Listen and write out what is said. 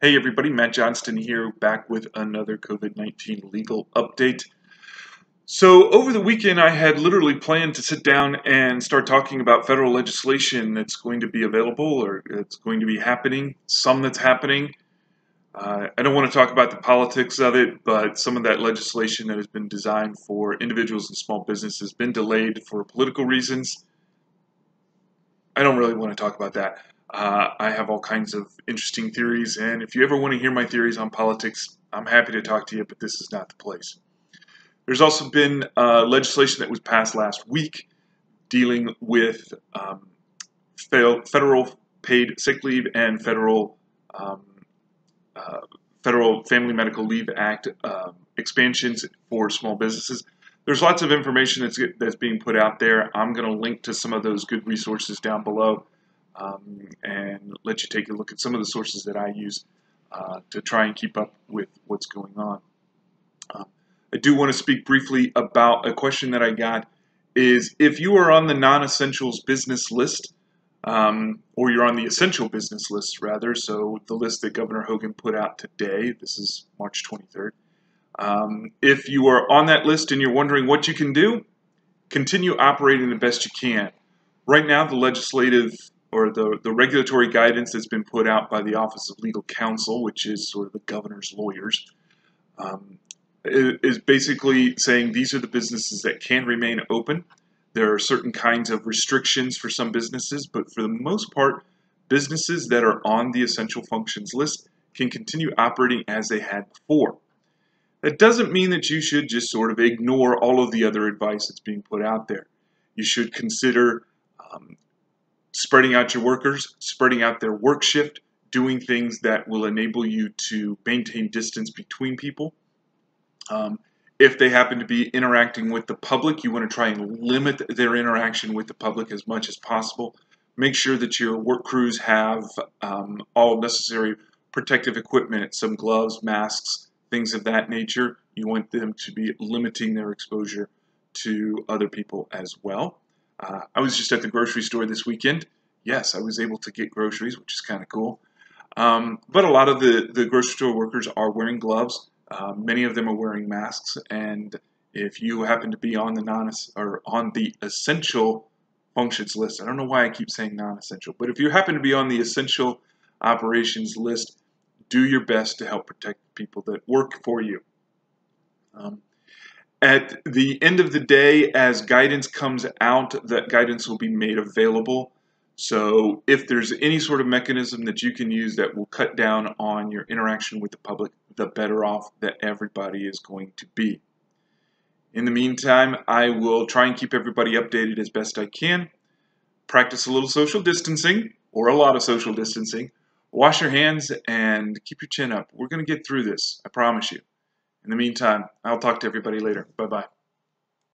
Hey everybody, Matt Johnston here, back with another COVID-19 legal update. So over the weekend I had literally planned to sit down and start talking about federal legislation that's going to be available or it's going to be happening, some that's happening. I don't want to talk about the politics of it, but some of that legislation that has been designed for individuals and small businesses has been delayed for political reasons. I don't really want to talk about that. I have all kinds of interesting theories, and if you ever want to hear my theories on politics, I'm happy to talk to you, but this is not the place. There's also been legislation that was passed last week dealing with federal paid sick leave and um, federal Family Medical Leave Act expansions for small businesses. There's lots of information that's being put out there. I'm going to link to some of those good resources down below and let you take a look at some of the sources that I use to try and keep up with what's going on. I do want to speak briefly about a question that I got is if you are on the non-essentials business list, or you're on the essential business list rather, so the list that Governor Hogan put out today, this is March 23rd. If you are on that list and you're wondering what you can do, continue operating the best you can. Right now, the legislative or the regulatory guidance that's been put out by the Office of Legal Counsel, which is sort of the governor's lawyers, is basically saying these are the businesses that can remain open. There are certain kinds of restrictions for some businesses, but for the most part, businesses that are on the essential functions list can continue operating as they had before. That doesn't mean that you should just sort of ignore all of the other advice that's being put out there. You should consider spreading out your workers, spreading out their work shift, doing things that will enable you to maintain distance between people. If they happen to be interacting with the public, you want to try and limit their interaction with the public as much as possible. Make sure that your work crews have all necessary protective equipment, some gloves, masks, things of that nature. You want them to be limiting their exposure to other people as well. I was just at the grocery store this weekend. Yes, I was able to get groceries, which is kind of cool. But a lot of the grocery store workers are wearing gloves. Many of them are wearing masks, and if you happen to be on the essential functions list, I don't know why I keep saying non-essential, but if you happen to be on the essential operations list, do your best to help protect the people that work for you. At the end of the day, as guidance comes out, that guidance will be made available. So if there's any sort of mechanism that you can use that will cut down on your interaction with the public, the better off that everybody is going to be. In the meantime, I will try and keep everybody updated as best I can. Practice a little social distancing, or a lot of social distancing. Wash your hands and keep your chin up. We're going to get through this, I promise you. In the meantime, I'll talk to everybody later. Bye-bye.